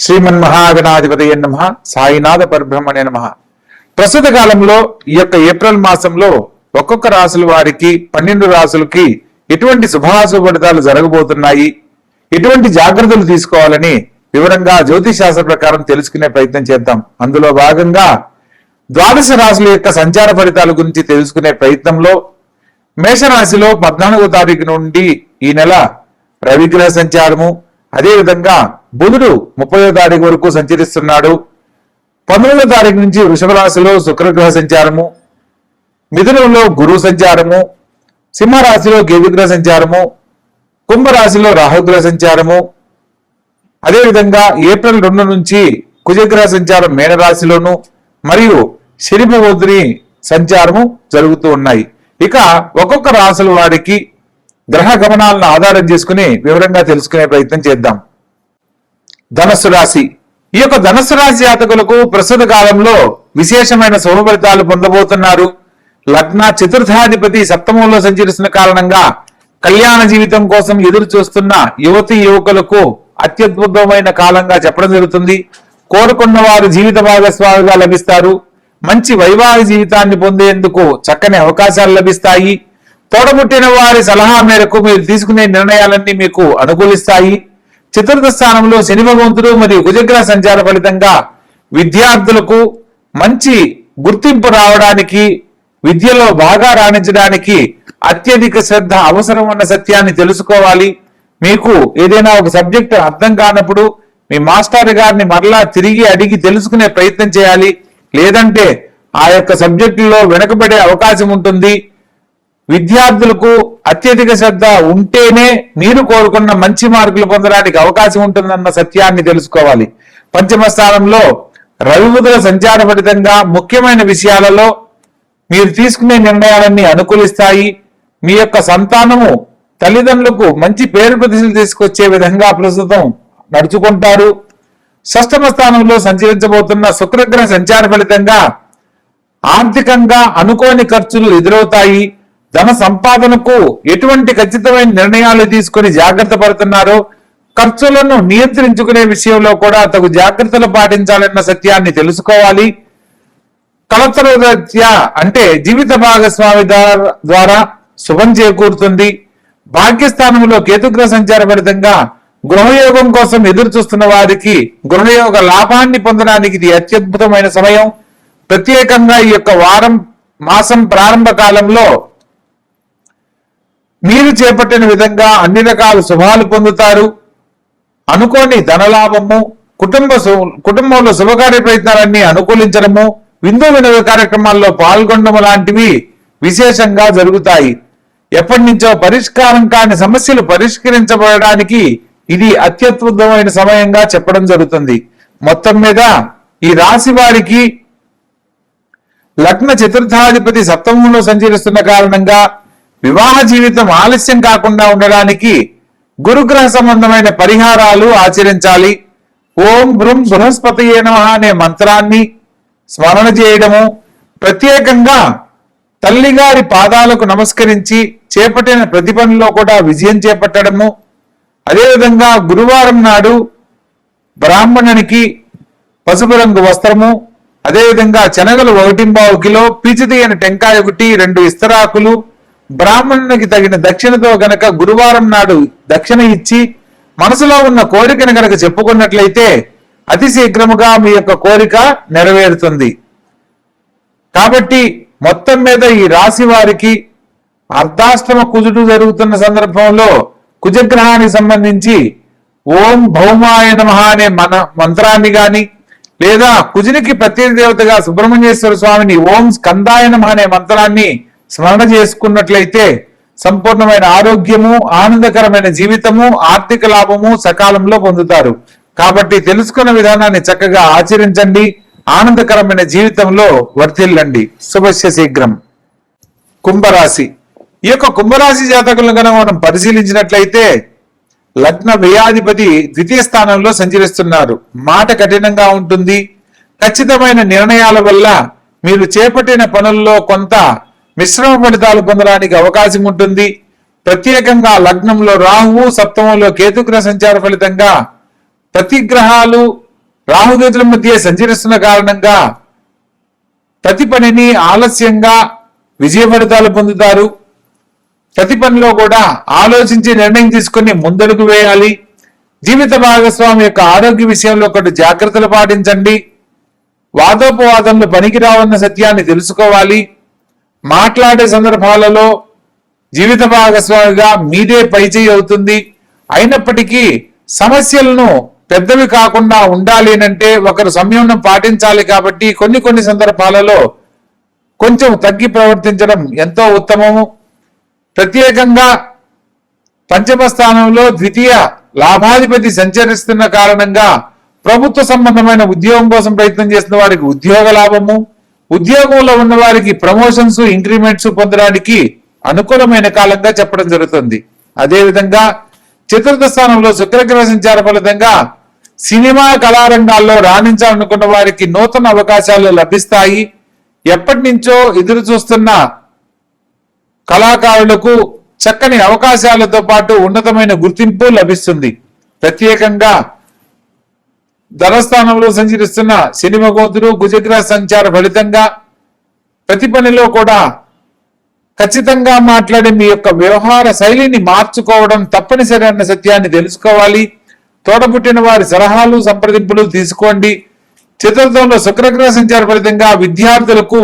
శ్రీమన్మహాగణాధిపతయ నమః. సాయినాథ పరబ్రహ్మణే నమః. ప్రస్తుత కాలంలో ఈ యొక్క ఏప్రిల్ మాసంలో ఒక్కొక్క రాశుల వారికి 12 రాశులకి ఎటువంటి శుభాశుభ ఫలితాలు జరగబోతున్నాయి, ఎటువంటి జాగ్రత్తలు తీసుకోవాలని వివరంగా జ్యోతిష్ శాస్త్ర ప్రకారం తెలుసుకునే ప్రయత్నం చేద్దాం. అందులో భాగంగా ద్వాదశ రాశుల యొక్క సంచార ఫలితాల గురించి తెలుసుకునే ప్రయత్నంలో మేషరాశిలో 14వ తారీఖు నుండి ఈ నెల రవిగ్రహ సంచారము, అదేవిధంగా బుధుడు 30వ తారీఖు వరకు సంచరిస్తున్నాడు. 19వ తారీఖు నుంచి వృషభ రాశిలో శుక్రగ్రహ సంచారము, మిథునంలో గురు సంచారము, సింహరాశిలో కేతుగ్రహ సంచారము, కుంభరాశిలో రాహుగ్రహ సంచారము, అదేవిధంగా ఏప్రిల్ 2 నుంచి కుజగ్రహ సంచారం మీనరాశిలోను మరియు శని భగవంతుని సంచారము జరుగుతూ ఉన్నాయి. ఇక ఒక్కొక్క రాశుల వారికి గ్రహ గమనాలను ఆధారం చేసుకుని వివరంగా తెలుసుకునే ప్రయత్నం చేద్దాం. ధనస్సు రాశి. ఈ యొక్క ధనస్సు రాశి జాతకులకు ప్రస్తుత కాలంలో విశేషమైన శుభ ఫలితాలు పొందబోతున్నారు. లగ్న చతుర్థాధిపతి సప్తమంలో సంచరిస్తున్న కారణంగా కళ్యాణ జీవితం కోసం ఎదురు చూస్తున్న యువతి యువకులకు అత్యద్భుతమైన కాలంగా చెప్పడం జరుగుతుంది. కోరుకున్న వారు జీవిత భాగస్వామిగా లభిస్తారు. మంచి వైవాహిక జీవితాన్ని పొందేందుకు చక్కని అవకాశాలు లభిస్తాయి. తోడబుట్టిన వారి సలహా మేరకు మీరు తీసుకునే నిర్ణయాలన్నీ మీకు అనుకూలిస్తాయి. చతుర్థ స్థానంలో శని భగవంతుడు మరియు కుజగ్రహ సంచార ఫలితంగా విద్యార్థులకు మంచి గుర్తింపు రావడానికి, విద్యలో బాగా రాణించడానికి అత్యధిక శ్రద్ధ అవసరం అన్న సత్యాన్ని తెలుసుకోవాలి. మీకు ఏదైనా ఒక సబ్జెక్ట్ అర్థం కానప్పుడు మీ మాస్టర్ గారిని మరలా తిరిగి అడిగి తెలుసుకునే ప్రయత్నం చేయాలి. లేదంటే ఆ యొక్క సబ్జెక్టులో వెనుకబడే అవకాశం ఉంటుంది. విద్యార్థులకు అత్యధిక శ్రద్ధ ఉంటేనే మీరు కోరుకున్న మంచి మార్కులు పొందడానికి అవకాశం ఉంటుందన్న సత్యాన్ని తెలుసుకోవాలి. పంచమ స్థానంలో రవి బుధుల సంచార ఫలితంగా ముఖ్యమైన విషయాలలో మీరు తీసుకునే నిర్ణయాలన్నీ అనుకూలిస్తాయి. మీ యొక్క సంతానము తల్లిదండ్రులకు మంచి పేరు ప్రతిష్టలు తీసుకొచ్చే విధంగా ప్రస్తుతం నడుచుకుంటారు. షష్టమ స్థానంలో సంచరించబోతున్న శుక్రగ్రహ సంచార ఫలితంగా ఆర్థికంగా అనుకోని ఖర్చులు ఎదురవుతాయి. ధన సంపాదనకు ఎటువంటి ఖచ్చితమైన నిర్ణయాలు తీసుకుని జాగ్రత్త పడుతున్నారో, ఖర్చులను నియంత్రించుకునే విషయంలో కూడా తగు జాగ్రత్తలు పాటించాలన్న సత్యాన్ని తెలుసుకోవాలి. కలత్రరీత్యా అంటే జీవిత భాగస్వామి ద్వారా శుభం చేకూరుతుంది. భాగ్యస్థానంలో కేతుగ్రహ సంచార ఫలితంగా గృహయోగం కోసం ఎదురు చూస్తున్న వారికి గృహయోగ లాభాన్ని పొందడానికి ఇది అత్యద్భుతమైన సమయం. ప్రత్యేకంగా ఈ యొక్క మాసం ప్రారంభ కాలంలో మీరు చేపట్టిన విధంగా అన్ని రకాల శుభాలు పొందుతారు. అనుకోని ధనలాభము, కుటుంబంలో శుభకార్య ప్రయత్నాలన్నీ అనుకూలించడము, విందు వినోద కార్యక్రమాల్లో పాల్గొనడం లాంటివి విశేషంగా జరుగుతాయి. ఎప్పటి నుంచో పరిష్కారం కాని సమస్యలు పరిష్కరించబడడానికి ఇది అత్యద్భుతమైన సమయంగా చెప్పడం జరుగుతుంది. మొత్తం మీద ఈ రాశి వారికి లగ్న చతుర్థాధిపతి సప్తమంలో సంచరిస్తున్న కారణంగా వివాహ జీవితం ఆలస్యం కాకుండా ఉండడానికి గురుగ్రహ సంబంధమైన పరిహారాలు ఆచరించాలి. ఓం బృం బృహస్పతయే నమః అనే మంత్రాన్ని స్మరణ చేయడము, ప్రత్యేకంగా తల్లిగారి పాదాలకు నమస్కరించి చేపట్టిన ప్రతి పనిలో కూడా విజయం చేపట్టడము, అదేవిధంగా గురువారం నాడు బ్రాహ్మణునికి పసుపు రంగు వస్త్రము, అదేవిధంగా శనగలు 1.25 కిలో, పీచుతీయని టెంకాయ 2 ఇస్తరాకులు, బ్రాహ్మణునికి తగిన దక్షిణతో గనక గురువారం నాడు దక్షిణ ఇచ్చి మనసులో ఉన్న కోరికను గనక చెప్పుకున్నట్లయితే అతి శీఘ్రముగా మీ యొక్క కోరిక నెరవేరుతుంది. కాబట్టి మొత్తం మీద ఈ రాశి వారికి అర్ధాష్టమ కుజుడు జరుగుతున్న సందర్భంలో కుజగ్రహానికి సంబంధించి ఓం భౌమాయ నమః అనే మంత్రాన్ని గాని, లేదా కుజునికి ప్రత్యేక దేవతగా సుబ్రహ్మణ్యేశ్వర స్వామిని ఓం స్కందాయ నమః అనే మంత్రాన్ని స్మరణ చేసుకున్నట్లయితే సంపూర్ణమైన ఆరోగ్యము, ఆనందకరమైన జీవితము, ఆర్థిక లాభము సకాలంలో పొందుతారు. కాబట్టి తెలుసుకున్న విధానాన్ని చక్కగా ఆచరించండి. ఆనందకరమైన జీవితంలో వర్ధిల్లండి. శుభస్య శీఘ్రం. కుంభరాశి. ఈ యొక్క కుంభరాశి జాతకులను కనుక మనం పరిశీలించినట్లయితే లగ్న వ్యయాధిపతి 2వ స్థానంలో సంచరిస్తున్నారు. మాట కఠినంగా ఉంటుంది. ఖచ్చితమైన నిర్ణయాల వల్ల మీరు చేపట్టిన పనుల్లో కొంత మిశ్రమ ఫలితాలు పొందడానికి అవకాశం ఉంటుంది. ప్రత్యేకంగా లగ్నంలో రాహువు, సప్తమంలో కేతుగ్రహ సంచార ఫలితంగా ప్రతి గ్రహాలు రాహుకేతుల మధ్య సంచరిస్తున్న కారణంగా ప్రతి పనిని ఆలస్యంగా విజయ ఫలితాలు పొందుతారు. ప్రతి పనిలో కూడా ఆలోచించి నిర్ణయం తీసుకుని ముందడుగు వేయాలి. జీవిత భాగస్వామి యొక్క ఆరోగ్య విషయంలో ఒకటి జాగ్రత్తలు పాటించండి. వాదోపవాదంలో పనికిరావన్న సత్యాన్ని తెలుసుకోవాలి. మాట్లాడే సందర్భాలలో జీవిత భాగస్వామిగా మీదే పైచేయి అవుతుంది. అయినప్పటికీ సమస్యలను పెద్దవి కాకుండా ఉండాలి అంటే ఒకరు సంయమనం పాటించాలి. కాబట్టి కొన్ని సందర్భాలలో కొంచెం తగ్గి ప్రవర్తించడం ఎంతో ఉత్తమము. ప్రత్యేకంగా పంచమ స్థానంలో ద్వితీయ లాభాధిపతి సంచరిస్తున్న కారణంగా ప్రభుత్వ సంబంధమైన ఉద్యోగం కోసం ప్రయత్నం చేస్తున్న వారికి ఉద్యోగ లాభము, ఉద్యోగంలో ఉన్న వారికి ప్రమోషన్స్, ఇంక్రిమెంట్స్ పొందడానికి అనుకూలమైన కాలంగా చెప్పడం జరుగుతుంది. అదేవిధంగా చతుర్థ స్థానంలో శుక్రగ్రహ సంచార ఫలితంగా సినిమా కళారంగాల్లో రాణించాలనుకున్న వారికి నూతన అవకాశాలు లభిస్తాయి. ఎప్పటి నుంచో ఎదురు చూస్తున్న కళాకారులకు చక్కని అవకాశాలతో పాటు ఉన్నతమైన గుర్తింపు లభిస్తుంది. ప్రత్యేకంగా ధనస్థానంలో సంచరిస్తున్న శని భగవంతుడు కుజగ్రహ సంచార ఫలితంగా ప్రతి పనిలో కూడా ఖచ్చితంగా మాట్లాడి మీ యొక్క వ్యవహార శైలిని మార్చుకోవడం తప్పనిసరి అన్న సత్యాన్ని తెలుసుకోవాలి. తోడబుట్టిన వారి సలహాలు సంప్రదింపులు తీసుకోండి. చతుర్థంలో శుక్రగ్రహ సంచార ఫలితంగా విద్యార్థులకు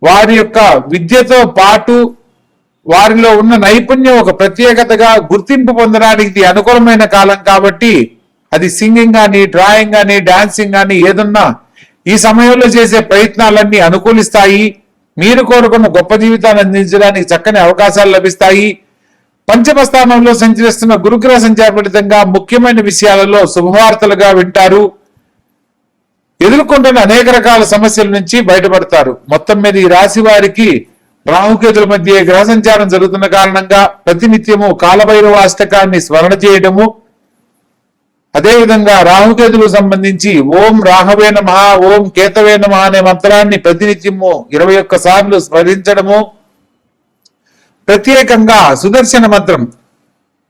వారి యొక్క విద్యతో పాటు వారిలో ఉన్న నైపుణ్యం ఒక ప్రత్యేకతగా గుర్తింపు పొందడానికి ఇది అనుకూలమైన కాలం. కాబట్టి అది సింగింగ్ కానీ, డ్రాయింగ్ కానీ, డాన్సింగ్ కానీ ఏదన్నా ఈ సమయంలో చేసే ప్రయత్నాలన్నీ అనుకూలిస్తాయి. మీరు కోరుకున్న గొప్ప జీవితాన్ని అందించడానికి చక్కని అవకాశాలు లభిస్తాయి. పంచమ స్థానంలో సంచరిస్తున్న గురుగ్రహ సంచార ఫలితంగా ముఖ్యమైన విషయాలలో శుభవార్తలుగా వింటారు. ఎదుర్కొంటున్న అనేక రకాల సమస్యల నుంచి బయటపడతారు. మొత్తం మీద ఈ రాశి వారికి రాహుకేతుల మధ్య గ్రహ సంచారం జరుగుతున్న కారణంగా ప్రతినిత్యము కాలభైరవ అష్టకాన్ని స్మరణ చేయడము, అదేవిధంగా రాహుకేతులకు సంబంధించి ఓం రాహవే నమః, ఓం కేతవే నమః అనే మంత్రాన్ని ప్రతినిత్యము 21 సార్లు స్మరించడము, ప్రత్యేకంగా సుదర్శన మంత్రం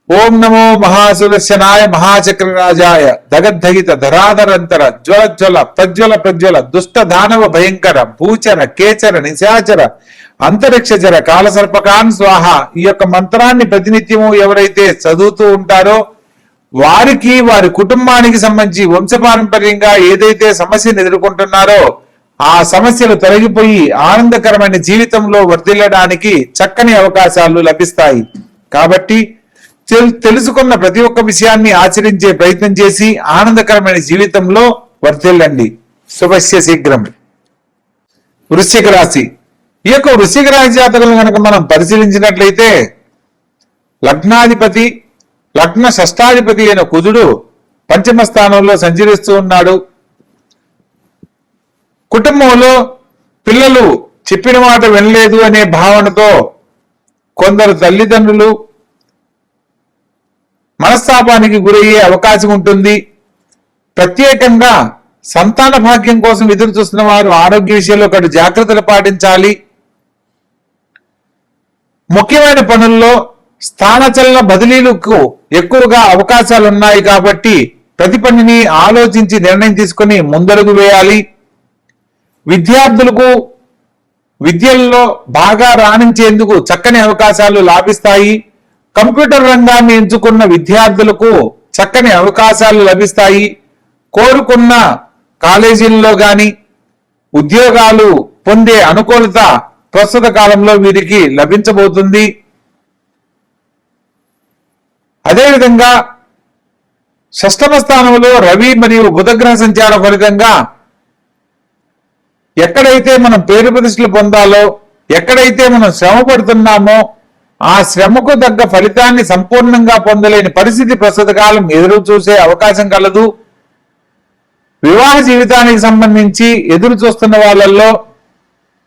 ఓం నమో మహాసుదర్శనాయ మహాచక్రరాజాయ దగద్ధగిత ధరాధరంతర జ్వల ప్రజ్వల దుష్ట దానవ భయంకర భూచర కేచర నిశాచర అంతరిక్షచర కాలసర్పకాన్ స్వాహ. ఈ యొక్క మంత్రాన్ని ప్రతినిత్యము ఎవరైతే చదువుతూ ఉంటారో వారికి, వారి కుటుంబానికి సంబంధించి వంశపారంపర్యంగా ఏదైతే సమస్యను ఎదుర్కొంటున్నారో ఆ సమస్యలు తొలగిపోయి ఆనందకరమైన జీవితంలో వర్ధిల్లడానికి చక్కని అవకాశాలు లభిస్తాయి. కాబట్టి తెలుసుకున్న ప్రతి ఒక్క విషయాన్ని ఆచరించే ప్రయత్నం చేసి ఆనందకరమైన జీవితంలో వర్ధిల్లండి. శుభస్య శీఘ్రం. వృశ్చిక రాశి. ఈ యొక్క వృశ్చిక రాశి జాతకులను కనుక మనం పరిశీలించినట్లయితే లగ్నాధిపతి, లగ్న షష్టాధిపతి అయిన కుజుడు పంచమ స్థానంలో సంచరిస్తూ ఉన్నాడు. కుటుంబంలో పిల్లలు చెప్పిన మాట వినలేదు అనే భావనతో కొందరు తల్లిదండ్రులు మనస్తాపానికి గురయ్యే అవకాశం ఉంటుంది. ప్రత్యేకంగా సంతాన భాగ్యం కోసం ఎదురు చూస్తున్న వారు ఆరోగ్య విషయంలో ఒకటి జాగ్రత్తలు పాటించాలి. ముఖ్యమైన పనుల్లో స్థానచలన బదిలీలకు ఎక్కువగా అవకాశాలు ఉన్నాయి కాబట్టి ప్రతి పనిని ఆలోచించి నిర్ణయం తీసుకుని ముందడుగు వేయాలి. విద్యార్థులకు విద్యల్లో బాగా రాణించేందుకు చక్కని అవకాశాలు లాభిస్తాయి. కంప్యూటర్ రంగాన్ని ఎంచుకున్న విద్యార్థులకు చక్కని అవకాశాలు లభిస్తాయి. కోరుకున్న కాలేజీల్లో గాని ఉద్యోగాలు పొందే అనుకూలత ప్రస్తుత కాలంలో వీరికి లభించబోతుంది. అదేవిధంగా షష్టమ స్థానంలో రవి మరియు బుధగ్రహ సంచార ఫలితంగా ఎక్కడైతే మనం పేరు ప్రతిష్టలు పొందాలో, ఎక్కడైతే మనం శ్రమ పడుతున్నామో ఆ శ్రమకు తగ్గ ఫలితాన్ని సంపూర్ణంగా పొందలేని పరిస్థితి ప్రస్తుత కాలం ఎదురు చూసే అవకాశం కలదు. వివాహ జీవితానికి సంబంధించి ఎదురు చూస్తున్న వాళ్ళల్లో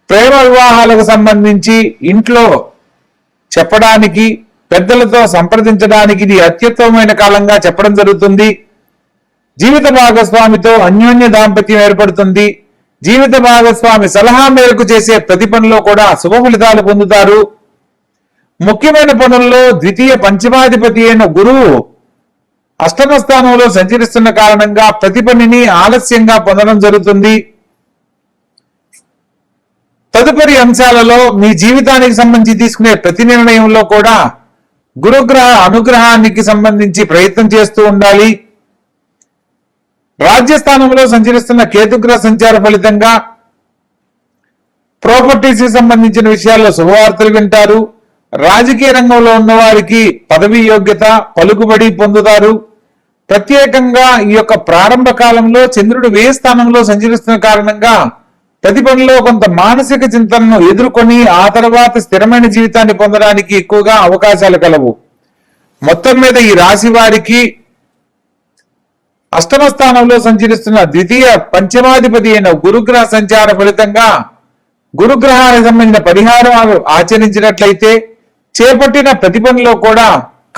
ప్రేమ వివాహాలకు సంబంధించి ఇంట్లో చెప్పడానికి, పెద్దలతో సంప్రదించడానికి ఇది అత్యుత్తమమైన కాలంగా చెప్పడం జరుగుతుంది. జీవిత భాగస్వామితో అన్యోన్య దాంపత్యం ఏర్పడుతుంది. జీవిత భాగస్వామి సలహా మేరకు చేసే ప్రతి పనిలో కూడా శుభ ఫలితాలు పొందుతారు. ముఖ్యమైన పనుల్లో ద్వితీయ పంచమాధిపతి అయిన గురువు అష్టమ స్థానంలో సంచరిస్తున్న కారణంగా ప్రతి పనిని ఆలస్యంగా పొందడం జరుగుతుంది. తదుపరి అంశాలలో మీ జీవితానికి సంబంధించి తీసుకునే ప్రతి నిర్ణయంలో కూడా గురుగ్రహ అనుగ్రహానికి సంబంధించి ప్రయత్నం చేస్తూ ఉండాలి. రాజ్యస్థానంలో సంచరిస్తున్న కేతుగ్రహ సంచార ఫలితంగా ప్రాపర్టీస్ కి సంబంధించిన విషయాల్లో శుభవార్తలు వింటారు. రాజకీయ రంగంలో ఉన్న వారికి పదవి యోగ్యత, పలుకుబడి పొందుతారు. ప్రత్యేకంగా ఈ యొక్క ప్రారంభ కాలంలో చంద్రుడు వ్యయ స్థానంలో సంచరిస్తున్న కారణంగా ప్రతి పనిలో కొంత మానసిక చింతనను ఎదుర్కొని ఆ తర్వాత స్థిరమైన జీవితాన్ని పొందడానికి ఎక్కువగా అవకాశాలు కలవు. మొత్తం మీద ఈ రాశి వారికి అష్టమ స్థానంలో సంచరిస్తున్న ద్వితీయ పంచమాధిపతి అయిన గురుగ్రహ సంచార ఫలితంగా గురుగ్రహానికి సంబంధించిన పరిహారాలు ఆచరించినట్లయితే చేపట్టిన ప్రతి పనిలో కూడా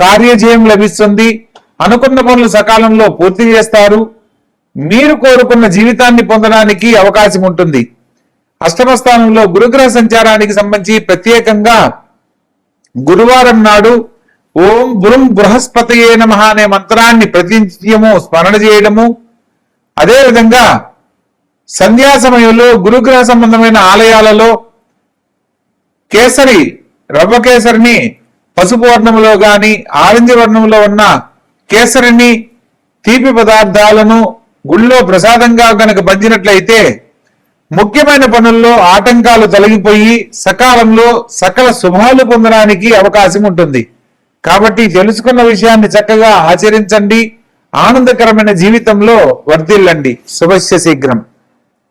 కార్యజయం లభిస్తుంది. అనుకున్న పనులు సకాలంలో పూర్తి చేస్తారు. మీరు కోరుకున్న జీవితాన్ని పొందడానికి అవకాశం ఉంటుంది. అష్టమ స్థానంలో గురుగ్రహ సంచారానికి సంబంధించి ప్రత్యేకంగా గురువారం నాడు ఓం బృం బృహస్పతయే నమః అనే మంత్రాన్ని ప్రతినిత్యము స్మరణ చేయడము, అదేవిధంగా సంధ్యా సమయంలో గురుగ్రహ సంబంధమైన ఆలయాలలో కేసరి రవ్వ కేసరిని పసుపు వర్ణంలో గాని ఆరెంజ్ వర్ణంలో ఉన్న కేసరిని తీపి పదార్థాలను గుళ్ళో ప్రసాదంగా కనుక పంచినట్లయితే ముఖ్యమైన పనుల్లో ఆటంకాలు తొలగిపోయి సకాలంలో సకల శుభాలు పొందడానికి అవకాశం ఉంటుంది. కాబట్టి తెలుసుకున్న విషయాన్ని చక్కగా ఆచరించండి. ఆనందకరమైన జీవితంలో వర్ధిల్లండి. శుభస్య శీఘ్రం.